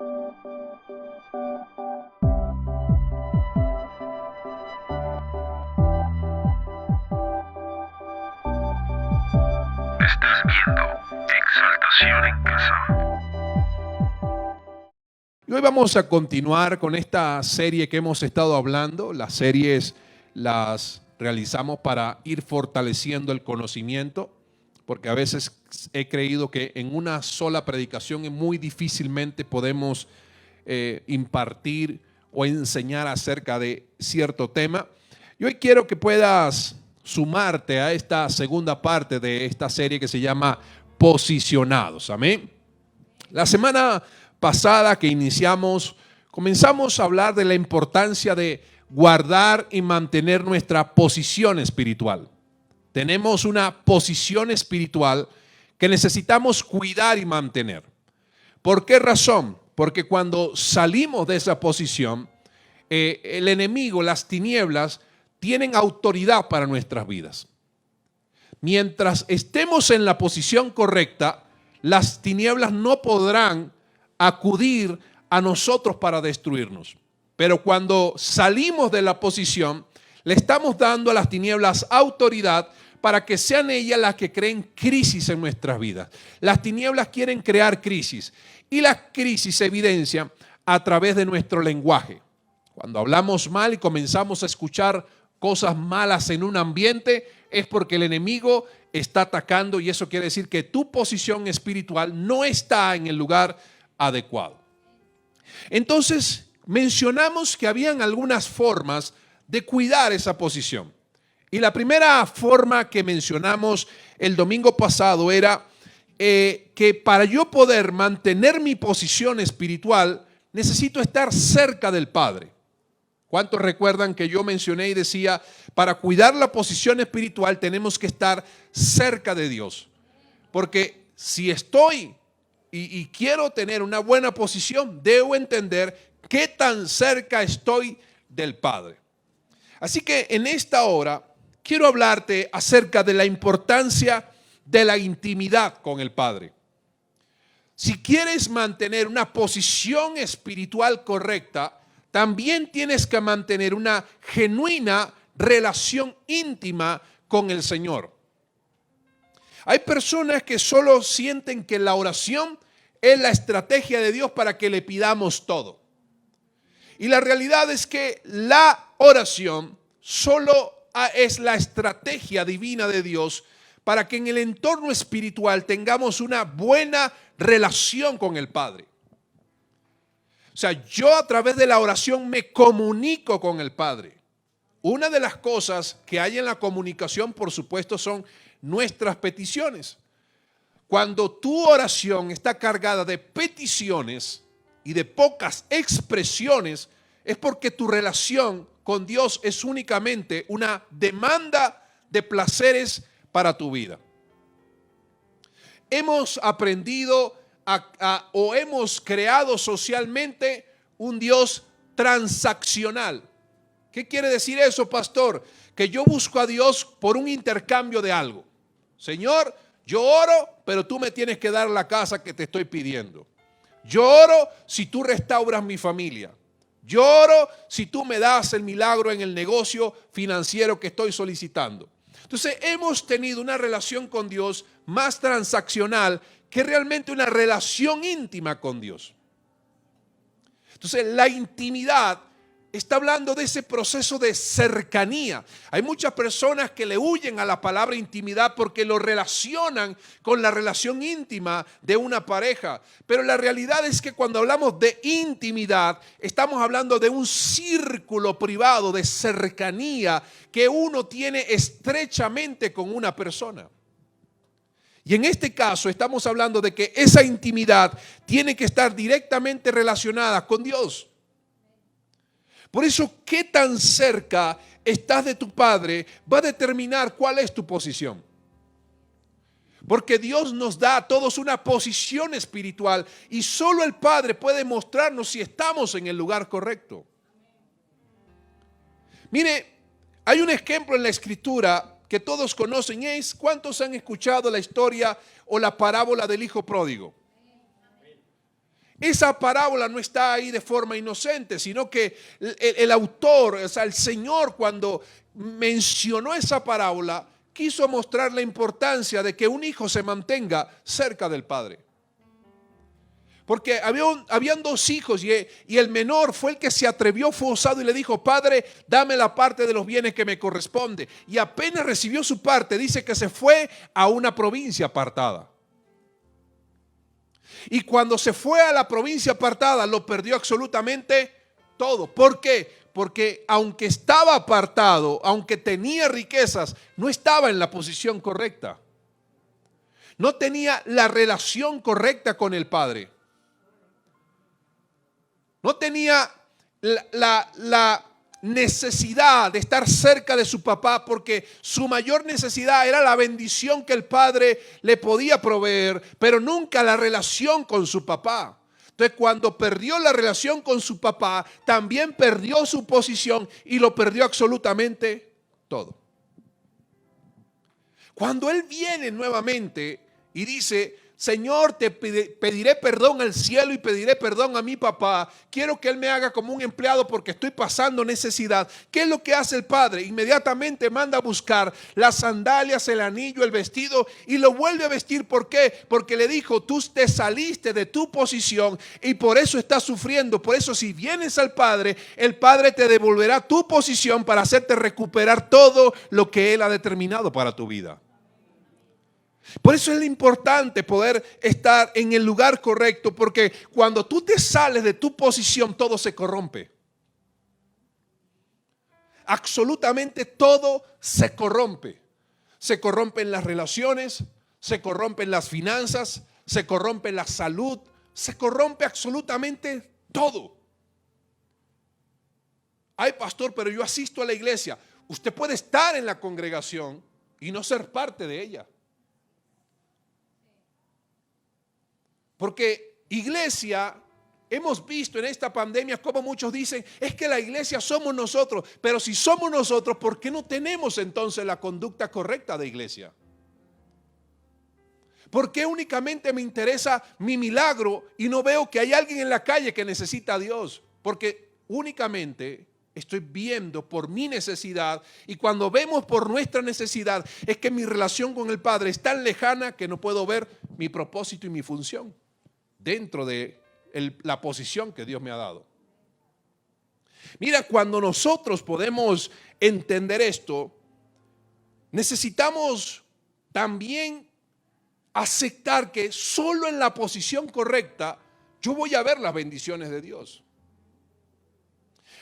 Estás viendo Exaltación en Casa. Y hoy vamos a continuar con esta serie que hemos estado hablando. Las series las realizamos para ir fortaleciendo el conocimiento, porque a veces he creído que en una sola predicación muy difícilmente podemos impartir o enseñar acerca de cierto tema. Y hoy quiero que puedas sumarte a esta segunda parte de esta serie que se llama Posicionados. Amén. La semana pasada que comenzamos a hablar de la importancia de guardar y mantener nuestra posición espiritual. Tenemos una posición espiritual que necesitamos cuidar y mantener. ¿Por qué razón? Porque cuando salimos de esa posición, el enemigo, las tinieblas, tienen autoridad para nuestras vidas. Mientras estemos en la posición correcta, las tinieblas no podrán acudir a nosotros para destruirnos. Pero cuando salimos de la posición, le estamos dando a las tinieblas autoridad para que sean ellas las que creen crisis en nuestras vidas. Las tinieblas quieren crear crisis y las crisis se evidencian a través de nuestro lenguaje. Cuando hablamos mal y comenzamos a escuchar cosas malas en un ambiente, es porque el enemigo está atacando, y eso quiere decir que tu posición espiritual no está en el lugar adecuado. Entonces, mencionamos que habían algunas formas de cuidar esa posición. Y la primera forma que mencionamos el domingo pasado era que para yo poder mantener mi posición espiritual, necesito estar cerca del Padre. ¿Cuántos recuerdan que yo mencioné y decía, para cuidar la posición espiritual tenemos que estar cerca de Dios? Porque si estoy y quiero tener una buena posición, debo entender qué tan cerca estoy del Padre. Así que en esta hora quiero hablarte acerca de la importancia de la intimidad con el Padre. Si quieres mantener una posición espiritual correcta, también tienes que mantener una genuina relación íntima con el Señor. Hay personas que solo sienten que la oración es la estrategia de Dios para que le pidamos todo. Y la realidad es que la oración solo es la estrategia divina de Dios para que en el entorno espiritual tengamos una buena relación con el Padre. O sea, yo a través de la oración me comunico con el Padre. Una de las cosas que hay en la comunicación, por supuesto, son nuestras peticiones. Cuando tu oración está cargada de peticiones y de pocas expresiones, es porque tu relación con Dios es únicamente una demanda de placeres para tu vida. Hemos aprendido o hemos creado socialmente un Dios transaccional. ¿Qué quiere decir eso, pastor? Que yo busco a Dios por un intercambio de algo. Señor, yo oro, pero tú me tienes que dar la casa que te estoy pidiendo. Yo oro si tú restauras mi familia. Yo oro si tú me das el milagro en el negocio financiero que estoy solicitando. Entonces hemos tenido una relación con Dios más transaccional que realmente una relación íntima con Dios. Entonces la intimidad está hablando de ese proceso de cercanía. Hay muchas personas que le huyen a la palabra intimidad porque lo relacionan con la relación íntima de una pareja. Pero la realidad es que cuando hablamos de intimidad, estamos hablando de un círculo privado de cercanía que uno tiene estrechamente con una persona. Y en este caso estamos hablando de que esa intimidad tiene que estar directamente relacionada con Dios. Por eso, qué tan cerca estás de tu Padre va a determinar cuál es tu posición. Porque Dios nos da a todos una posición espiritual y solo el Padre puede mostrarnos si estamos en el lugar correcto. Mire, hay un ejemplo en la Escritura que todos conocen. ¿Cuántos han escuchado la historia o la parábola del hijo pródigo? Esa parábola no está ahí de forma inocente, sino que el autor, o sea, el Señor, cuando mencionó esa parábola, quiso mostrar la importancia de que un hijo se mantenga cerca del padre. Porque habían dos hijos y el menor fue el que se atrevió, fue osado y le dijo: Padre, dame la parte de los bienes que me corresponde. Y apenas recibió su parte, dice que se fue a una provincia apartada. Y cuando se fue a la provincia apartada, lo perdió absolutamente todo. ¿Por qué? Porque aunque estaba apartado, aunque tenía riquezas, no estaba en la posición correcta. No tenía la relación correcta con el padre. No tenía la necesidad de estar cerca de su papá, porque su mayor necesidad era la bendición que el padre le podía proveer, pero nunca la relación con su papá. Entonces, cuando perdió la relación con su papá, también perdió su posición y lo perdió absolutamente todo. Cuando él viene nuevamente y dice: Señor, te pediré perdón al cielo y pediré perdón a mi papá, quiero que él me haga como un empleado porque estoy pasando necesidad. ¿Qué es lo que hace el padre? Inmediatamente manda a buscar las sandalias, el anillo, el vestido y lo vuelve a vestir. ¿Por qué? Porque le dijo: tú te saliste de tu posición y por eso estás sufriendo. Por eso, si vienes al padre, el padre te devolverá tu posición para hacerte recuperar todo lo que él ha determinado para tu vida. Por eso es importante poder estar en el lugar correcto, porque cuando tú te sales de tu posición, todo se corrompe. Absolutamente todo se corrompe. Se corrompen las relaciones, se corrompen las finanzas, se corrompe la salud, se corrompe absolutamente todo. Ay, pastor, pero yo asisto a la iglesia. Usted puede estar en la congregación y no ser parte de ella. Porque iglesia, hemos visto en esta pandemia como muchos dicen: es que la iglesia somos nosotros. Pero si somos nosotros, ¿por qué no tenemos entonces la conducta correcta de iglesia? ¿Por qué únicamente me interesa mi milagro y no veo que hay alguien en la calle que necesita a Dios? Porque únicamente estoy viendo por mi necesidad, y cuando vemos por nuestra necesidad es que mi relación con el Padre es tan lejana que no puedo ver mi propósito y mi función dentro de la posición que Dios me ha dado. Mira, cuando nosotros podemos entender esto, necesitamos también aceptar que solo en la posición correcta yo voy a ver las bendiciones de Dios.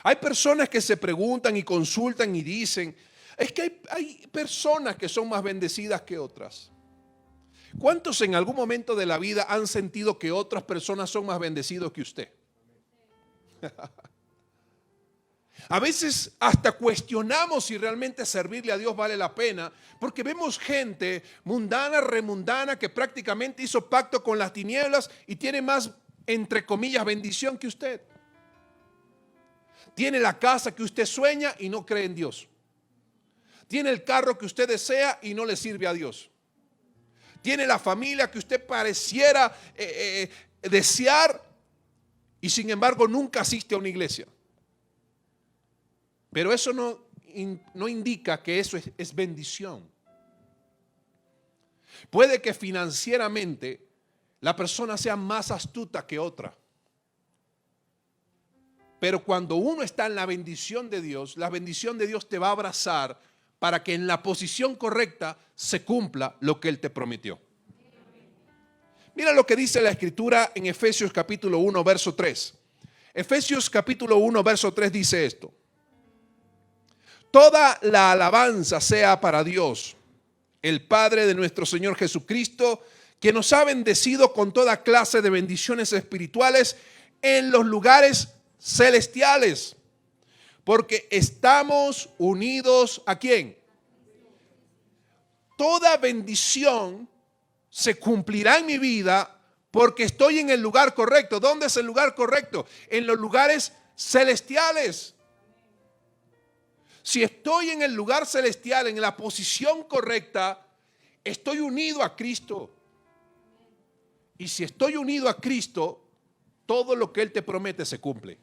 Hay personas que se preguntan y consultan y dicen: es que hay personas que son más bendecidas que otras. ¿Cuántos en algún momento de la vida han sentido que otras personas son más bendecidos que usted? A veces hasta cuestionamos si realmente servirle a Dios vale la pena, porque vemos gente mundana, remundana, que prácticamente hizo pacto con las tinieblas y tiene más, entre comillas, bendición que usted. Tiene la casa que usted sueña y no cree en Dios. Tiene el carro que usted desea y no le sirve a Dios. Tiene la familia que usted pareciera desear y sin embargo nunca asiste a una iglesia. Pero eso no indica que eso es bendición. Puede que financieramente la persona sea más astuta que otra. Pero cuando uno está en la bendición de Dios, la bendición de Dios te va a abrazar para que en la posición correcta se cumpla lo que Él te prometió. Mira lo que dice la Escritura en Efesios capítulo 1, verso 3. Efesios capítulo 1, verso 3 dice esto: toda la alabanza sea para Dios, el Padre de nuestro Señor Jesucristo, que nos ha bendecido con toda clase de bendiciones espirituales en los lugares celestiales, porque estamos unidos ¿a quién? Toda bendición se cumplirá en mi vida porque estoy en el lugar correcto. ¿Dónde es el lugar correcto? En los lugares celestiales. Si estoy en el lugar celestial, en la posición correcta, estoy unido a Cristo. Y si estoy unido a Cristo, todo lo que Él te promete se cumple.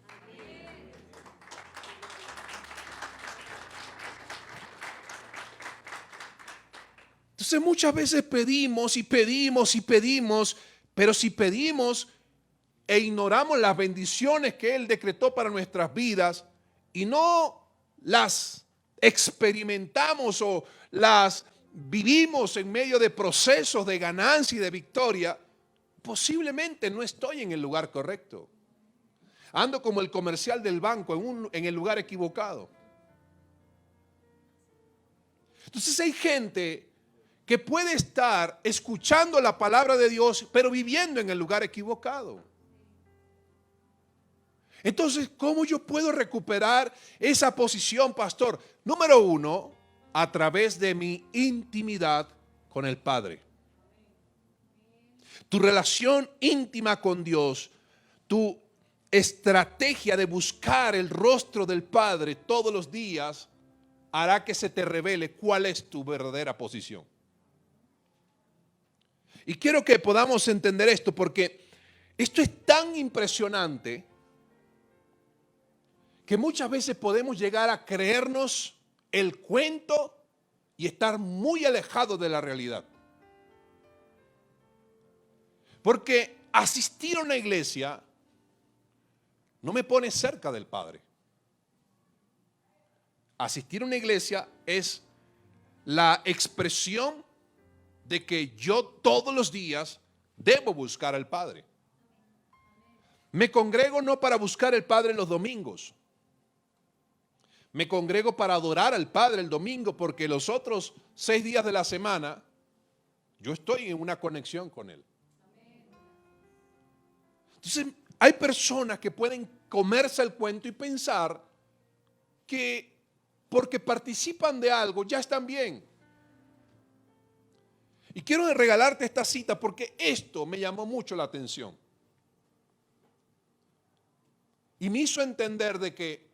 Entonces muchas veces pedimos y pedimos y pedimos, pero si pedimos e ignoramos las bendiciones que Él decretó para nuestras vidas y no las experimentamos o las vivimos en medio de procesos de ganancia y de victoria, posiblemente no estoy en el lugar correcto. Ando como el comercial del banco en el lugar equivocado. Entonces hay gente que puede estar escuchando la palabra de Dios, pero viviendo en el lugar equivocado. Entonces, ¿cómo yo puedo recuperar esa posición, pastor? Número uno, a través de mi intimidad con el Padre. Tu relación íntima con Dios, tu estrategia de buscar el rostro del Padre todos los días, hará que se te revele cuál es tu verdadera posición. Y quiero que podamos entender esto porque esto es tan impresionante que muchas veces podemos llegar a creernos el cuento y estar muy alejados de la realidad. Porque asistir a una iglesia no me pone cerca del Padre. Asistir a una iglesia es la expresión de que yo todos los días debo buscar al Padre. Me congrego no para buscar al Padre los domingos. Me congrego para adorar al Padre el domingo porque los otros 6 días de la semana yo estoy en una conexión con Él. Entonces hay personas que pueden comerse el cuento y pensar que porque participan de algo ya están bien. Y quiero regalarte esta cita porque esto me llamó mucho la atención. Y me hizo entender de que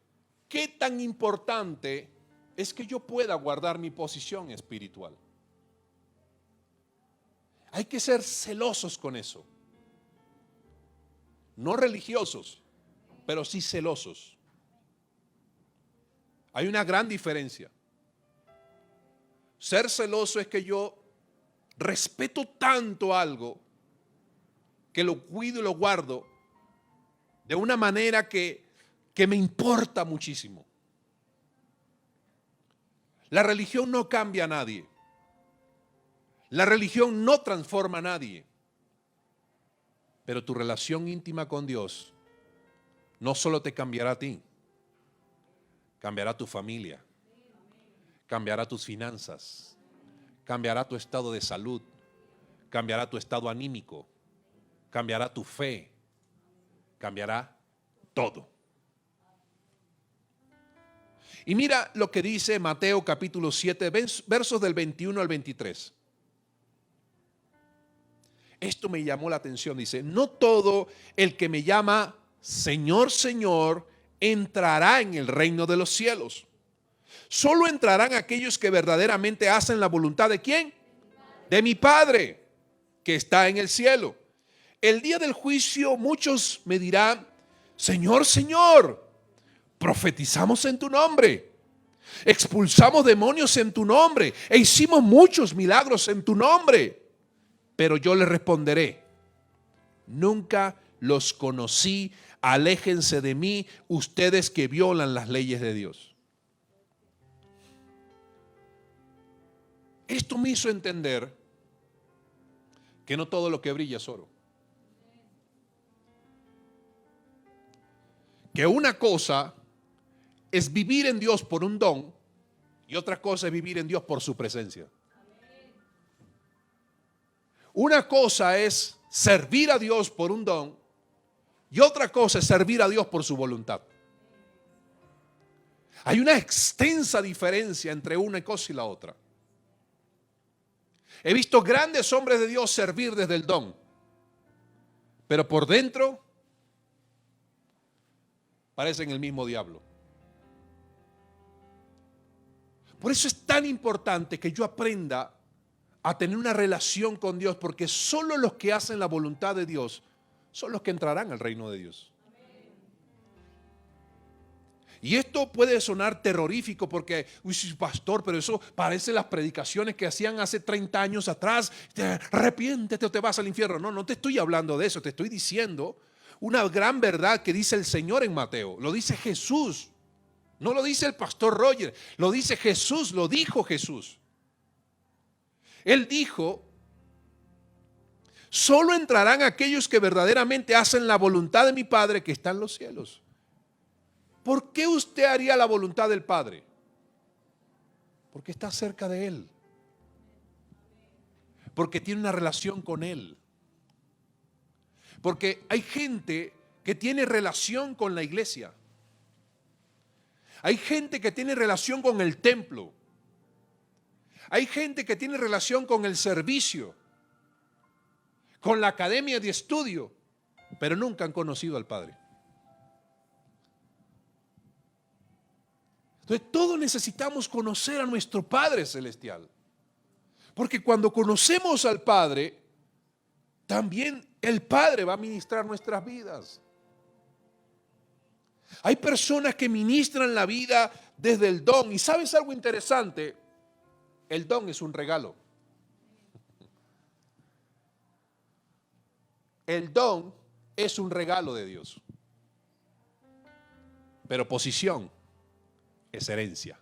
qué tan importante es que yo pueda guardar mi posición espiritual. Hay que ser celosos con eso. No religiosos, pero sí celosos. Hay una gran diferencia. Ser celoso es que yo respeto tanto algo que lo cuido y lo guardo de una manera que me importa muchísimo. La religión no cambia a nadie. La religión no transforma a nadie. Pero tu relación íntima con Dios no solo te cambiará a ti, cambiará tu familia, cambiará tus finanzas, cambiará tu estado de salud, cambiará tu estado anímico, cambiará tu fe, cambiará todo. Y mira lo que dice Mateo capítulo 7, versos del 21 al 23. Esto me llamó la atención, dice, no todo el que me llama Señor, Señor, entrará en el reino de los cielos. Solo entrarán aquellos que verdaderamente hacen la voluntad ¿de quién? De mi Padre, que está en el cielo. El día del juicio muchos me dirán, Señor, Señor, profetizamos en tu nombre, expulsamos demonios en tu nombre e hicimos muchos milagros en tu nombre. Pero yo les responderé, nunca los conocí, aléjense de mí, ustedes que violan las leyes de Dios. Esto me hizo entender que no todo lo que brilla es oro. Que una cosa es vivir en Dios por un don y otra cosa es vivir en Dios por su presencia. Una cosa es servir a Dios por un don y otra cosa es servir a Dios por su voluntad. Hay una extensa diferencia entre una cosa y la otra. He visto grandes hombres de Dios servir desde el don, pero por dentro parecen el mismo diablo. Por eso es tan importante que yo aprenda a tener una relación con Dios, porque solo los que hacen la voluntad de Dios son los que entrarán al reino de Dios. Y esto puede sonar terrorífico porque, uy, sí, pastor, pero eso parece las predicaciones que hacían hace 30 años atrás. Arrepiéntete o te vas al infierno. No, no te estoy hablando de eso, te estoy diciendo una gran verdad que dice el Señor en Mateo. Lo dice Jesús, no lo dice el pastor Roger, lo dice Jesús, lo dijo Jesús. Él dijo: solo entrarán aquellos que verdaderamente hacen la voluntad de mi Padre que está en los cielos. ¿Por qué usted haría la voluntad del Padre? Porque está cerca de Él. Porque tiene una relación con Él. Porque hay gente que tiene relación con la iglesia. Hay gente que tiene relación con el templo. Hay gente que tiene relación con el servicio, con la academia de estudio, pero nunca han conocido al Padre. Entonces, todos necesitamos conocer a nuestro Padre Celestial. Porque cuando conocemos al Padre, también el Padre va a ministrar nuestras vidas. Hay personas que ministran la vida desde el don. ¿Y sabes algo interesante? El don es un regalo. El don es un regalo de Dios. Pero posición es herencia.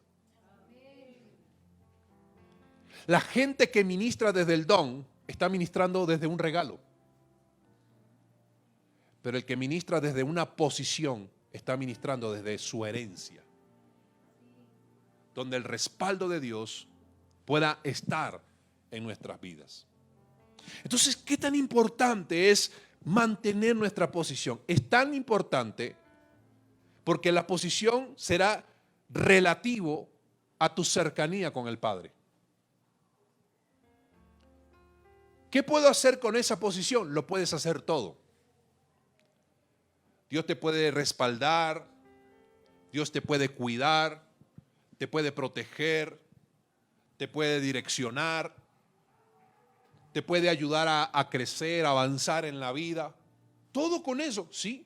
La gente que ministra desde el don está ministrando desde un regalo. Pero el que ministra desde una posición está ministrando desde su herencia, donde el respaldo de Dios pueda estar en nuestras vidas. Entonces, ¿qué tan importante es mantener nuestra posición? Es tan importante porque la posición será relativo a tu cercanía con el Padre. ¿Qué puedo hacer con esa posición? Lo puedes hacer todo. Dios te puede respaldar, Dios te puede cuidar, te puede proteger, te puede direccionar, te puede ayudar a crecer, a avanzar en la vida. Todo con eso, sí.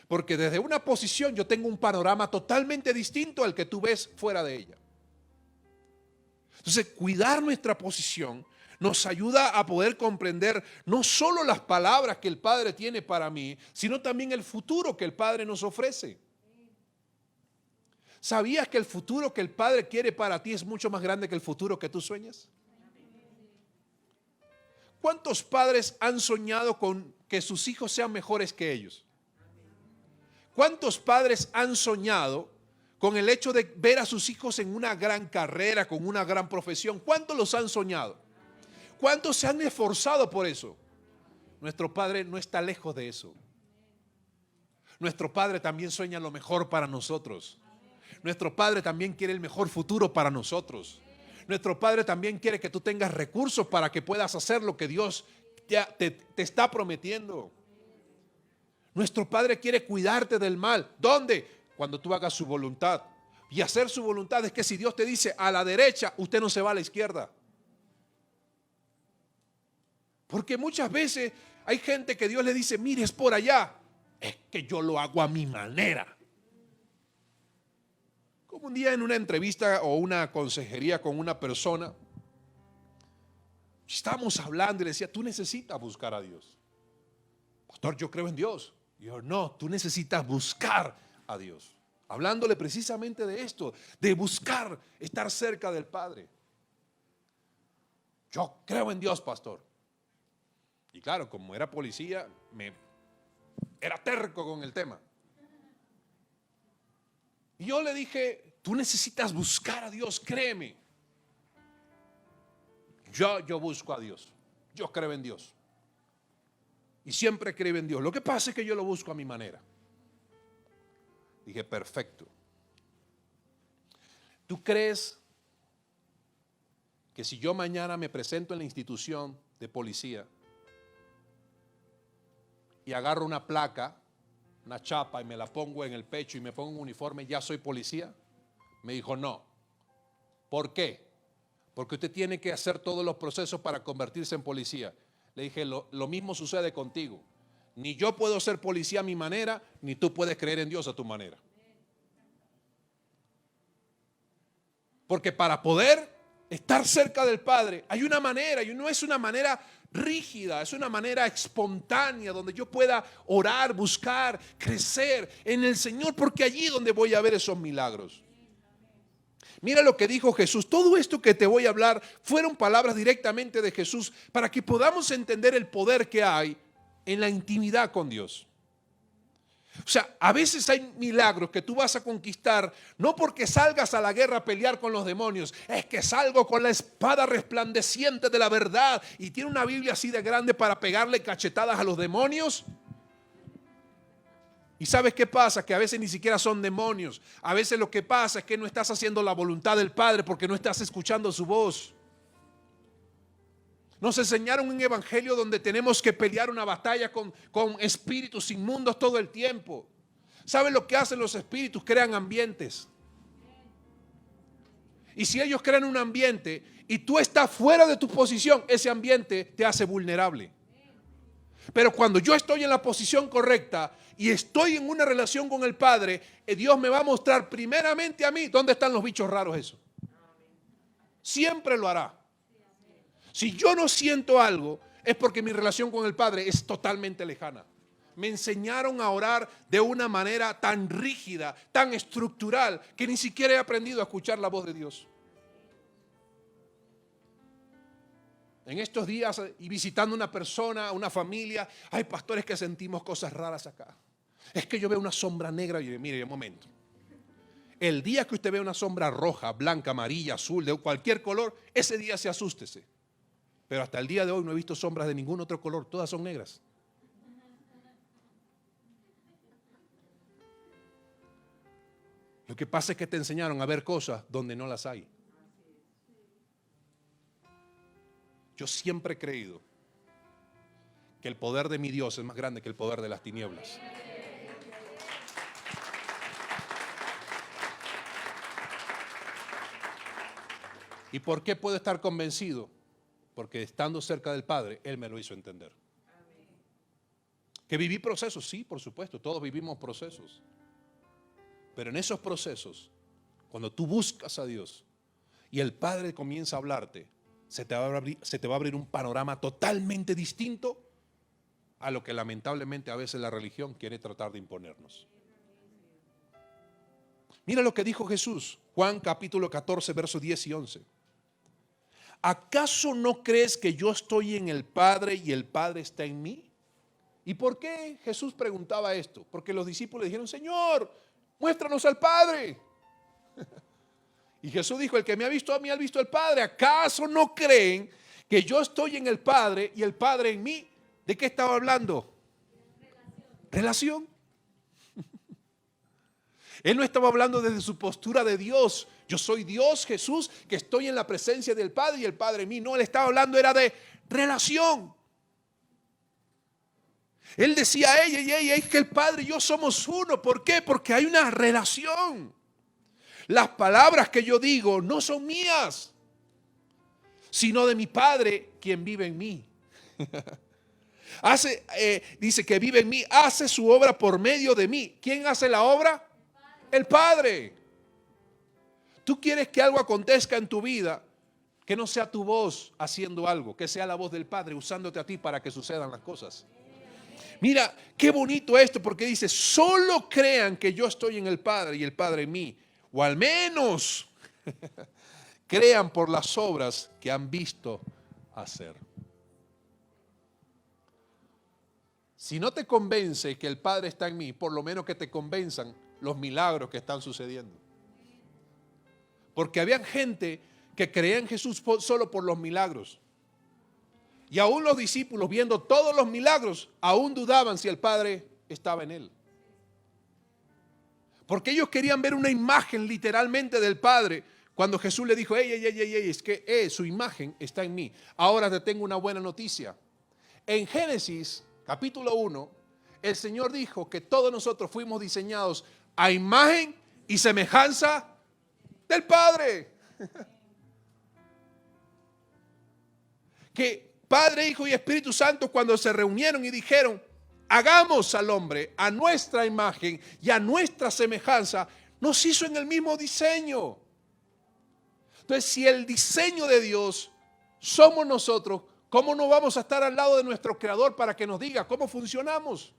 Porque desde una posición yo tengo un panorama totalmente distinto al que tú ves fuera de ella. Entonces, cuidar nuestra posición nos ayuda a poder comprender no solo las palabras que el Padre tiene para mí, sino también el futuro que el Padre nos ofrece. ¿Sabías que el futuro que el Padre quiere para ti es mucho más grande que el futuro que tú sueñas? ¿Cuántos padres han soñado con que sus hijos sean mejores que ellos? ¿Cuántos padres han soñado con el hecho de ver a sus hijos en una gran carrera, con una gran profesión? ¿Cuántos los han soñado? ¿Cuántos se han esforzado por eso? Nuestro Padre no está lejos de eso. Nuestro Padre también sueña lo mejor para nosotros. Nuestro Padre también quiere el mejor futuro para nosotros. Nuestro Padre también quiere que tú tengas recursos para que puedas hacer lo que Dios te está prometiendo. Nuestro Padre quiere cuidarte del mal. ¿Dónde? Cuando tú hagas su voluntad. Y hacer su voluntad es que si Dios te dice a la derecha, usted no se va a la izquierda. Porque muchas veces hay gente que Dios le dice, mire, es por allá. Es que yo lo hago a mi manera. Como un día en una entrevista o una consejería con una persona, estábamos hablando y le decía, tú necesitas buscar a Dios. Pastor, yo creo en Dios. Y yo, no, tú necesitas buscar a Dios. Hablándole precisamente de esto, de buscar estar cerca del Padre. Yo creo en Dios, pastor. Y claro, como era policía, era terco con el tema. Y yo le dije, tú necesitas buscar a Dios, créeme. Yo busco a Dios. Yo creo en Dios. Y siempre creo en Dios. Lo que pasa es que yo lo busco a mi manera. Dije, perfecto. ¿Tú crees que si yo mañana me presento en la institución de policía y agarro una placa, una chapa y me la pongo en el pecho y me pongo un uniforme, ya soy policía? Me dijo, no. ¿Por qué? Porque usted tiene que hacer todos los procesos para convertirse en policía. Le dije, lo mismo sucede contigo. Ni yo puedo ser policía a mi manera, ni tú puedes creer en Dios a tu manera. Porque para poder estar cerca del Padre hay una manera, y no es una manera rígida, es una manera espontánea donde yo pueda orar, buscar, crecer en el Señor, porque allí es donde voy a ver esos milagros. Mira lo que dijo Jesús. Todo esto que te voy a hablar fueron palabras directamente de Jesús para que podamos entender el poder que hay en la intimidad con Dios. O sea, a veces hay milagros que tú vas a conquistar no porque salgas a la guerra a pelear con los demonios. Es que salgo con la espada resplandeciente de la verdad y tiene una Biblia así de grande para pegarle cachetadas a los demonios. ¿Y sabes qué pasa? Que a veces ni siquiera son demonios. A veces lo que pasa es que no estás haciendo la voluntad del Padre porque no estás escuchando su voz. Nos enseñaron un evangelio donde tenemos que pelear una batalla con espíritus inmundos todo el tiempo. ¿Saben lo que hacen los espíritus? Crean ambientes. Y si ellos crean un ambiente y tú estás fuera de tu posición, ese ambiente te hace vulnerable. Pero cuando yo estoy en la posición correcta y estoy en una relación con el Padre, Dios me va a mostrar primeramente a mí dónde están los bichos raros eso. Siempre lo hará. Si yo no siento algo, es porque mi relación con el Padre es totalmente lejana. Me enseñaron a orar de una manera tan rígida, tan estructural, que ni siquiera he aprendido a escuchar la voz de Dios. En estos días, y visitando una persona, una familia, hay pastores que sentimos cosas raras acá. Es que yo veo una sombra negra y yo, mire, un momento. El día que usted ve una sombra roja, blanca, amarilla, azul, de cualquier color, ese día se asústese. Pero hasta el día de hoy no he visto sombras de ningún otro color, todas son negras. Lo que pasa es que te enseñaron a ver cosas donde no las hay. Yo siempre he creído que el poder de mi Dios es más grande que el poder de las tinieblas. ¿Y por qué puedo estar convencido? Porque estando cerca del Padre, Él me lo hizo entender. Que viví procesos, sí, por supuesto, todos vivimos procesos. Pero en esos procesos, cuando tú buscas a Dios y el Padre comienza a hablarte, se te va a abrir un panorama totalmente distinto a lo que lamentablemente a veces la religión quiere tratar de imponernos. Mira lo que dijo Jesús, Juan capítulo 14, versos 10 y 11. ¿Acaso no crees que yo estoy en el Padre y el Padre está en mí? ¿Y por qué Jesús preguntaba esto? Porque los discípulos le dijeron, Señor, muéstranos al Padre. Y Jesús dijo, el que me ha visto a mí ha visto al Padre. ¿Acaso no creen que yo estoy en el Padre y el Padre en mí? ¿De qué estaba hablando? Relación. Él no estaba hablando desde su postura de Dios. Yo soy Dios, Jesús, que estoy en la presencia del Padre y el Padre en mí. No, él estaba hablando era de relación. Él decía, es que el Padre y yo somos uno. ¿Por qué? Porque hay una relación. Las palabras que yo digo no son mías, sino de mi Padre, quien vive en mí. Dice que vive en mí, hace su obra por medio de mí. ¿Quién hace la obra? El Padre. Tú quieres que algo acontezca en tu vida, que no sea tu voz haciendo algo, que sea la voz del Padre usándote a ti para que sucedan las cosas. Mira, qué bonito esto, porque dice, solo crean que yo estoy en el Padre y el Padre en mí, o al menos crean por las obras que han visto hacer. Si no te convence que el Padre está en mí, por lo menos que te convenzan los milagros que están sucediendo. Porque había gente que creía en Jesús solo por los milagros. Y aún los discípulos, viendo todos los milagros, aún dudaban si el Padre estaba en él. Porque ellos querían ver una imagen literalmente del Padre. Cuando Jesús le dijo, es que su imagen está en mí. Ahora te tengo una buena noticia. En Génesis capítulo 1, el Señor dijo que todos nosotros fuimos diseñados a imagen y semejanza del Padre. Que Padre, Hijo y Espíritu Santo, cuando se reunieron y dijeron, hagamos al hombre a nuestra imagen y a nuestra semejanza, nos hizo en el mismo diseño. Entonces, si el diseño de Dios somos nosotros, ¿cómo no vamos a estar al lado de nuestro Creador para que nos diga cómo funcionamos?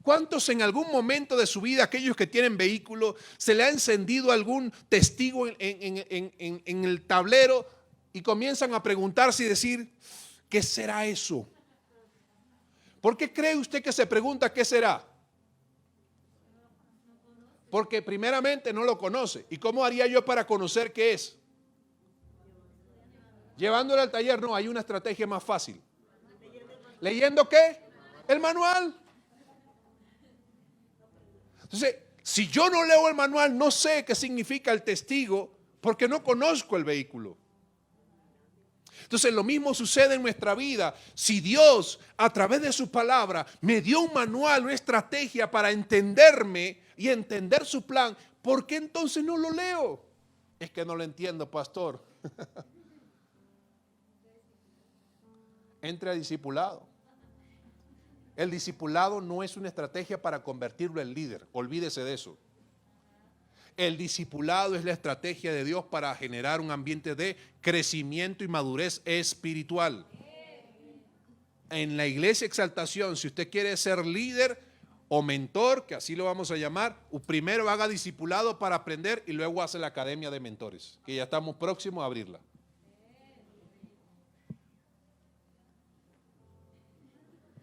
¿Cuántos en algún momento de su vida, aquellos que tienen vehículo, se le ha encendido algún testigo en el tablero y comienzan a preguntarse y decir, ¿qué será eso? ¿Por qué cree usted que se pregunta qué será? Porque primeramente no lo conoce. ¿Y cómo haría yo para conocer qué es? Llevándolo al taller. No, hay una estrategia más fácil. ¿Leyendo qué? El manual. Entonces, si yo no leo el manual, no sé qué significa el testigo porque no conozco el vehículo. Entonces, lo mismo sucede en nuestra vida. Si Dios, a través de su palabra, me dio un manual, una estrategia para entenderme y entender su plan, ¿por qué entonces no lo leo? Es que no lo entiendo, pastor. Entre a discipulado. El discipulado no es una estrategia para convertirlo en líder. Olvídese de eso. El discipulado es la estrategia de Dios para generar un ambiente de crecimiento y madurez espiritual. En la iglesia Exaltación, si usted quiere ser líder o mentor, que así lo vamos a llamar, primero haga discipulado para aprender y luego hace la academia de mentores, que ya estamos próximos a abrirla.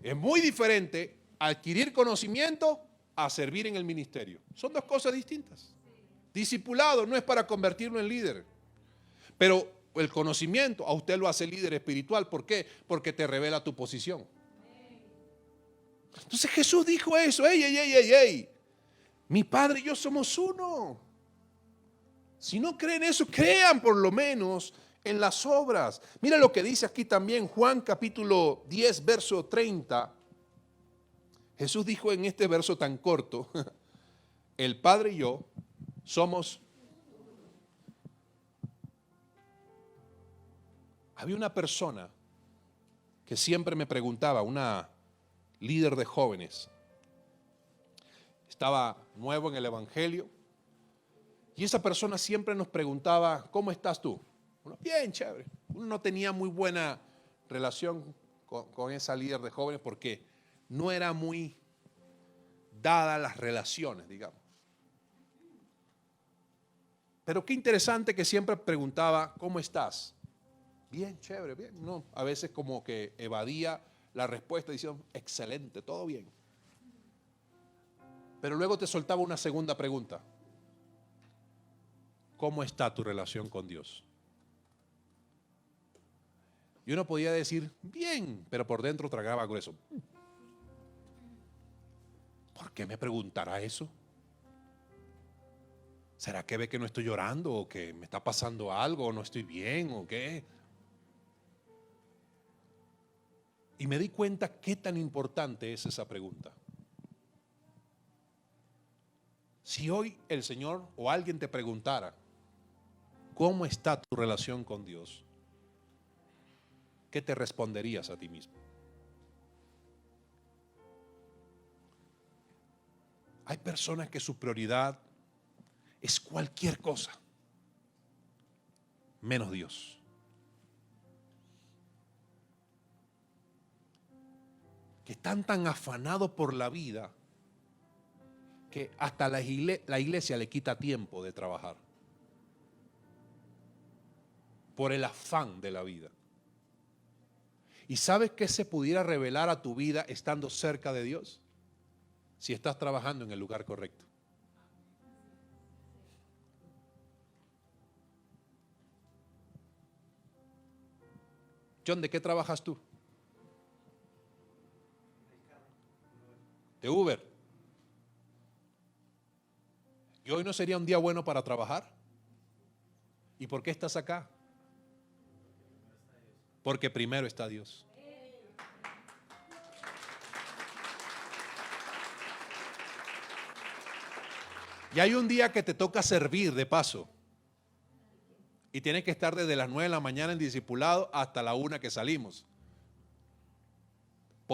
Es muy diferente adquirir conocimiento a servir en el ministerio. Son dos cosas distintas. Discipulado no es para convertirlo en líder, pero el conocimiento a usted lo hace líder espiritual. ¿Por qué? Porque te revela tu posición. Entonces Jesús dijo eso. ¡Ey! Mi Padre y yo somos uno. Si no creen eso, crean por lo menos en las obras. Mira lo que dice aquí también Juan capítulo 10, verso 30. Jesús dijo en este verso tan corto, el Padre y yo somos. Había una persona que siempre me preguntaba, una líder de jóvenes. Estaba nuevo en el evangelio y esa persona siempre nos preguntaba, ¿cómo estás tú? Uno, bien, chévere. Uno no tenía muy buena relación con esa líder de jóvenes porque no era muy dada las relaciones, digamos. Pero qué interesante que siempre preguntaba, ¿cómo estás? Bien, chévere, bien. No, a veces como que evadía la respuesta diciendo, excelente, todo bien. Pero luego te soltaba una segunda pregunta. ¿Cómo está tu relación con Dios? Y uno podía decir, bien, pero por dentro tragaba grueso. ¿Por qué me preguntará eso? ¿Será que ve que no estoy llorando o que me está pasando algo o no estoy bien o qué? Y me di cuenta qué tan importante es esa pregunta. Si hoy el Señor o alguien te preguntara, ¿cómo está tu relación con Dios? ¿Qué te responderías a ti mismo? Hay personas que su prioridad es cualquier cosa, menos Dios. Que están tan afanados por la vida que hasta la iglesia le quita tiempo de trabajar por el afán de la vida. ¿Y sabes qué se pudiera revelar a tu vida estando cerca de Dios? Si estás trabajando en el lugar correcto. John, ¿de qué trabajas tú? De Uber. ¿Y hoy no sería un día bueno para trabajar? ¿Y por qué estás acá? Porque primero está Dios. Y hay un día que te toca servir de paso. Y tienes que estar desde las 9 de la mañana en discipulado hasta la 1 que salimos.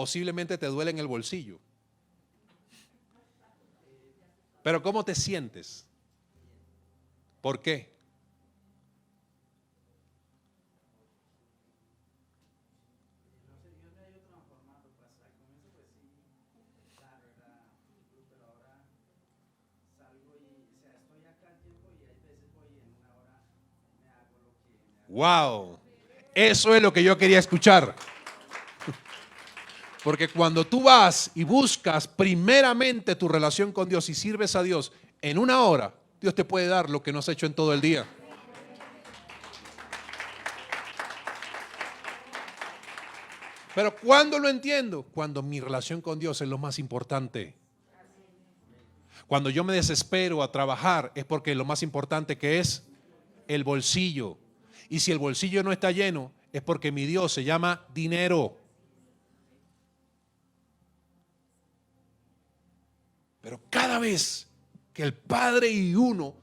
posiblemente te duele en el bolsillo. Pero ¿cómo te sientes? ¿Por qué? Wow, eso es lo que yo quería escuchar. Porque cuando tú vas y buscas primeramente tu relación con Dios y sirves a Dios en una hora, Dios te puede dar lo que no has hecho en todo el día. Pero ¿cuándo lo entiendo? Cuando mi relación con Dios es lo más importante. Cuando yo me desespero a trabajar es porque lo más importante que es el bolsillo. Y si el bolsillo no está lleno es porque mi Dios se llama dinero. Pero cada vez que el Padre y uno,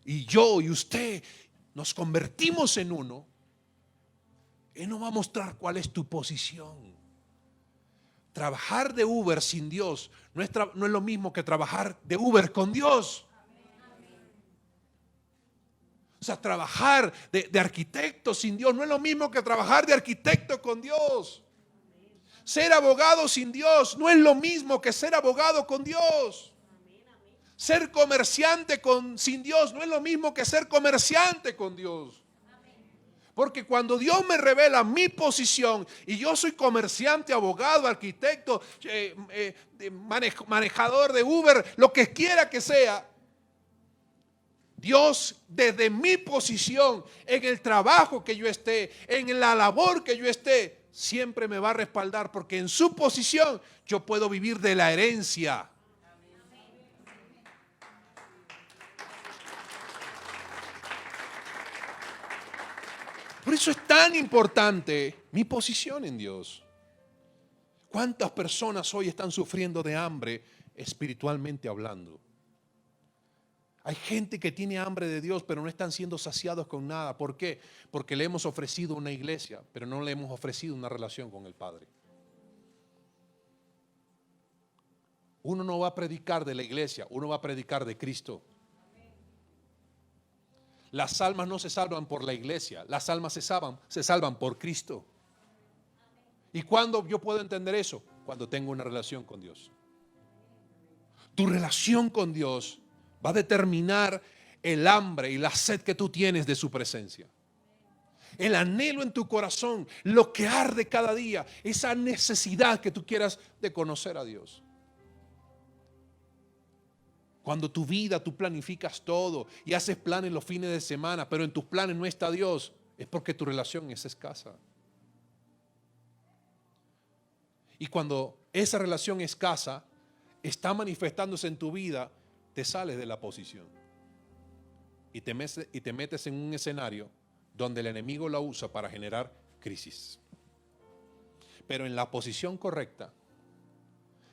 y yo y usted, nos convertimos en uno, Él nos va a mostrar cuál es tu posición. Trabajar de Uber sin Dios no es lo mismo que trabajar de Uber con Dios. O sea, trabajar de arquitecto sin Dios no es lo mismo que trabajar de arquitecto con Dios. Ser abogado sin Dios no es lo mismo que ser abogado con Dios. Ser comerciante sin Dios no es lo mismo que ser comerciante con Dios. Porque cuando Dios me revela mi posición y yo soy comerciante, abogado, arquitecto, manejador de Uber, lo que quiera que sea, Dios desde mi posición, en el trabajo que yo esté, en la labor que yo esté, siempre me va a respaldar porque en su posición yo puedo vivir de la herencia. Por eso es tan importante mi posición en Dios. ¿Cuántas personas hoy están sufriendo de hambre espiritualmente hablando? Hay gente que tiene hambre de Dios, pero no están siendo saciados con nada. ¿Por qué? Porque le hemos ofrecido una iglesia, pero no le hemos ofrecido una relación con el Padre. Uno no va a predicar de la iglesia, uno va a predicar de Cristo. Las almas no se salvan por la iglesia, las almas se salvan por Cristo. ¿Y cuándo yo puedo entender eso? Cuando tengo una relación con Dios. Tu relación con Dios va a determinar el hambre y la sed que tú tienes de su presencia. El anhelo en tu corazón, lo que arde cada día, esa necesidad que tú quieras de conocer a Dios. Cuando tu vida, tú planificas todo y haces planes los fines de semana, pero en tus planes no está Dios, es porque tu relación es escasa. Y cuando esa relación escasa está manifestándose en tu vida, te sales de la posición y te metes en un escenario donde el enemigo la usa para generar crisis. Pero en la posición correcta,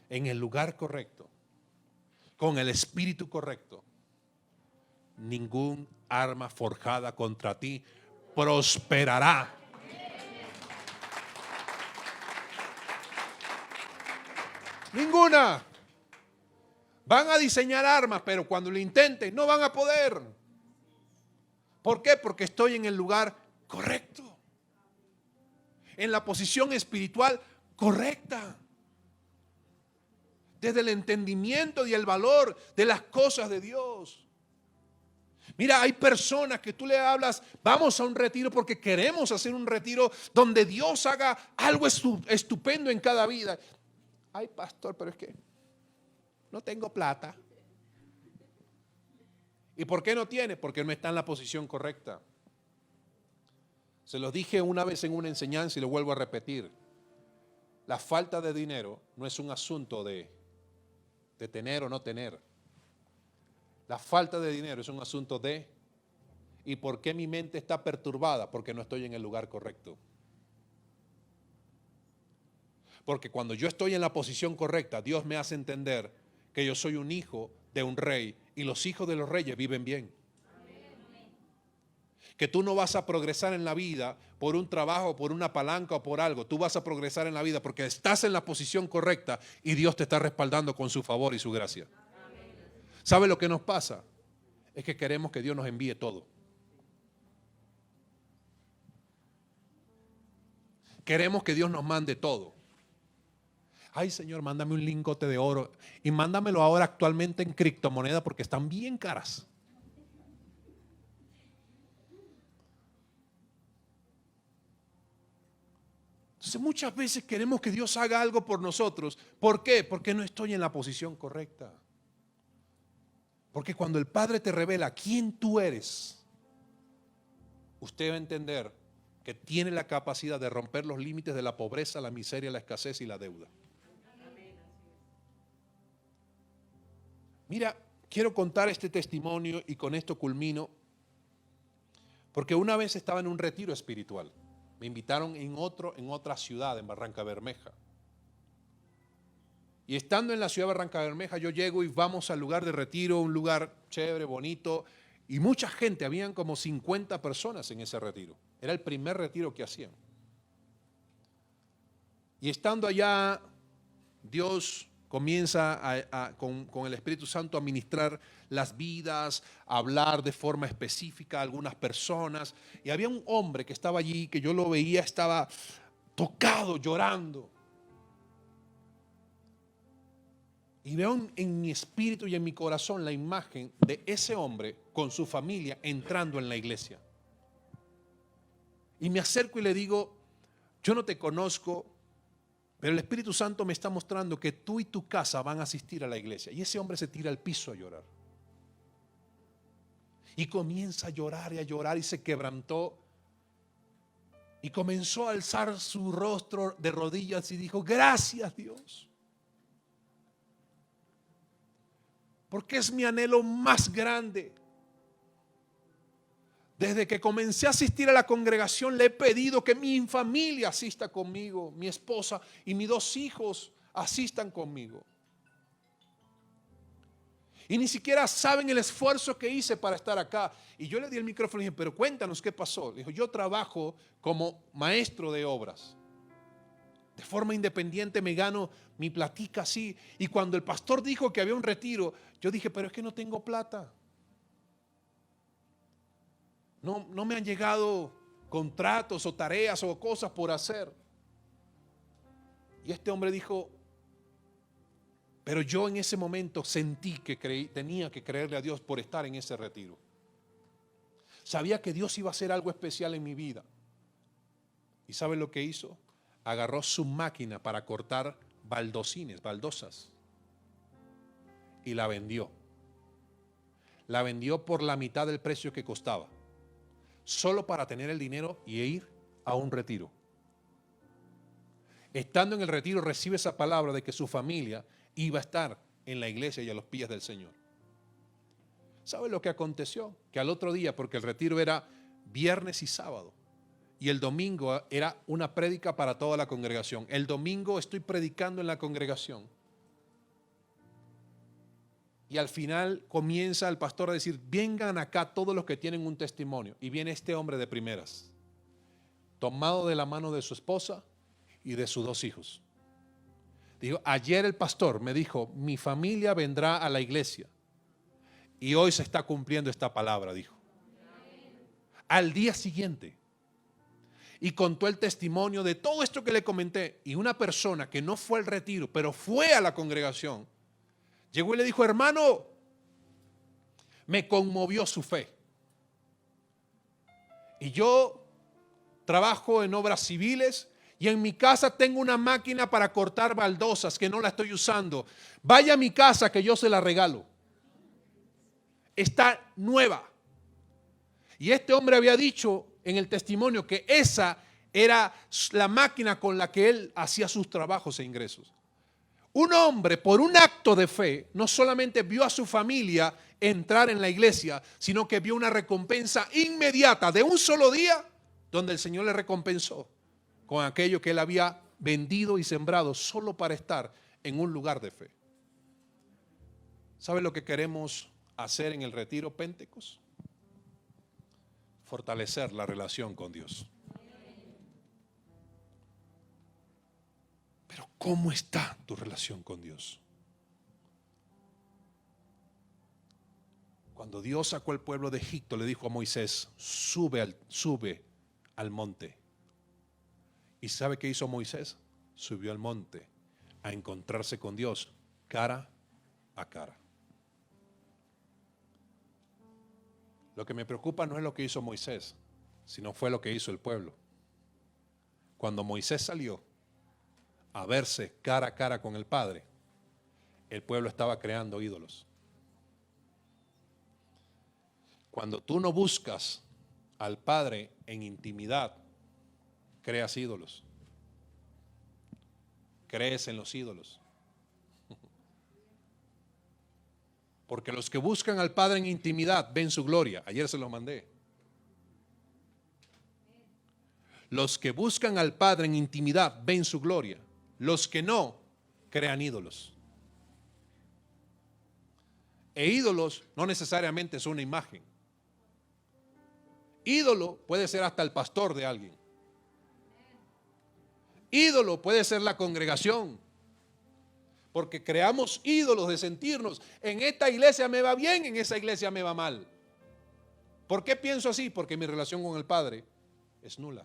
en el lugar correcto, con el espíritu correcto, ningún arma forjada contra ti prosperará. Ninguna. Van a diseñar armas, pero cuando lo intenten no van a poder. ¿Por qué? Porque estoy en el lugar correcto, en la posición espiritual correcta, desde el entendimiento y el valor de las cosas de Dios. Mira, hay personas que tú le hablas, vamos a un retiro porque queremos hacer un retiro donde Dios haga algo estupendo en cada vida. Ay, pastor, pero es que no tengo plata. ¿Y por qué no tiene? Porque no está en la posición correcta. Se los dije una vez en una enseñanza y lo vuelvo a repetir. La falta de dinero no es un asunto de tener o no tener. La falta de dinero es un asunto de ¿y por qué mi mente está perturbada? Porque no estoy en el lugar correcto. Porque cuando yo estoy en la posición correcta, Dios me hace entender que yo soy un hijo de un rey y los hijos de los reyes viven bien. Que tú no vas a progresar en la vida por un trabajo, por una palanca o por algo. Tú vas a progresar en la vida porque estás en la posición correcta y Dios te está respaldando con su favor y su gracia. ¿Sabe lo que nos pasa? Es que queremos que Dios nos envíe todo. Queremos que Dios nos mande todo. Ay, Señor, mándame un lingote de oro y mándamelo ahora actualmente en criptomoneda porque están bien caras. Entonces muchas veces queremos que Dios haga algo por nosotros. ¿Por qué? Porque no estoy en la posición correcta. Porque cuando el Padre te revela quién tú eres, usted va a entender que tiene la capacidad de romper los límites de la pobreza, la miseria, la escasez y la deuda. Mira, quiero contar este testimonio y con esto culmino, porque una vez estaba en un retiro espiritual. Me invitaron en otra ciudad, en Barranca Bermeja. Y estando en la ciudad de Barranca Bermeja, yo llego y vamos al lugar de retiro, un lugar chévere, bonito, y mucha gente, habían como 50 personas en ese retiro. Era el primer retiro que hacían. Y estando allá, Dios comienza con el Espíritu Santo a ministrar las vidas, a hablar de forma específica a algunas personas. Y había un hombre que estaba allí, que yo lo veía, estaba tocado, llorando. Y veo en mi espíritu y en mi corazón la imagen de ese hombre con su familia entrando en la iglesia. Y me acerco y le digo, yo no te conozco, pero el Espíritu Santo me está mostrando que tú y tu casa van a asistir a la iglesia. Y ese hombre se tira al piso a llorar. Y comienza a llorar y se quebrantó. Y comenzó a alzar su rostro de rodillas y dijo, gracias Dios. Porque es mi anhelo más grande. Desde que comencé a asistir a la congregación le he pedido que mi familia asista conmigo, mi esposa y mis 2 hijos asistan conmigo. Y ni siquiera saben el esfuerzo que hice para estar acá. Y yo le di el micrófono y dije, pero cuéntanos qué pasó. Dijo, yo trabajo como maestro de obras. De forma independiente me gano mi platica así. Y cuando el pastor dijo que había un retiro, yo dije, pero es que no tengo plata. No me han llegado contratos o tareas o cosas por hacer. Y este hombre dijo, pero yo en ese momento sentí que tenía que creerle a Dios por estar en ese retiro. Sabía que Dios iba a hacer algo especial en mi vida. ¿Y sabe lo que hizo? Agarró su máquina para cortar baldosas, y la vendió. La vendió por la mitad del precio que costaba, solo para tener el dinero y ir a un retiro. Estando en el retiro recibe esa palabra de que su familia iba a estar en la iglesia y a los pies del Señor. ¿Sabe lo que aconteció? Que al otro día, porque el retiro era viernes y sábado, y el domingo era una prédica para toda la congregación. El domingo estoy predicando en la congregación. Y al final comienza el pastor a decir, vengan acá todos los que tienen un testimonio. Y viene este hombre de primeras, tomado de la mano de su esposa y de sus 2 hijos. Dijo, ayer el pastor me dijo, mi familia vendrá a la iglesia. Y hoy se está cumpliendo esta palabra, dijo. Al día siguiente. Y contó el testimonio de todo esto que le comenté. Y una persona que no fue al retiro, pero fue a la congregación, llegó y le dijo, hermano, me conmovió su fe. Y yo trabajo en obras civiles y en mi casa tengo una máquina para cortar baldosas que no la estoy usando. Vaya a mi casa que yo se la regalo. Está nueva. Y este hombre había dicho en el testimonio que esa era la máquina con la que él hacía sus trabajos e ingresos. Un hombre, por un acto de fe, no solamente vio a su familia entrar en la iglesia, sino que vio una recompensa inmediata de un solo día, donde el Señor le recompensó con aquello que él había vendido y sembrado solo para estar en un lugar de fe. ¿Sabe lo que queremos hacer en el retiro Pentecostés? Fortalecer la relación con Dios. ¿Cómo está tu relación con Dios? Cuando Dios sacó al pueblo de Egipto, le dijo a Moisés, sube al monte. ¿Y sabe qué hizo Moisés? Subió al monte a encontrarse con Dios cara a cara. Lo que me preocupa no es lo que hizo Moisés, sino fue lo que hizo el pueblo. Cuando Moisés salió a verse cara a cara con el Padre, el pueblo estaba creando ídolos. Cuando tú no buscas al Padre en intimidad, creas ídolos. Crees en los ídolos. Porque los que buscan al Padre en intimidad ven su gloria. Ayer se los mandé. Los que buscan al Padre en intimidad ven su gloria. Los que no, crean ídolos. E ídolos no necesariamente es una imagen. Ídolo puede ser hasta el pastor de alguien. Ídolo puede ser la congregación. Porque creamos ídolos de sentirnos, en esta iglesia me va bien, en esa iglesia me va mal. ¿Por qué pienso así? Porque mi relación con el Padre es nula.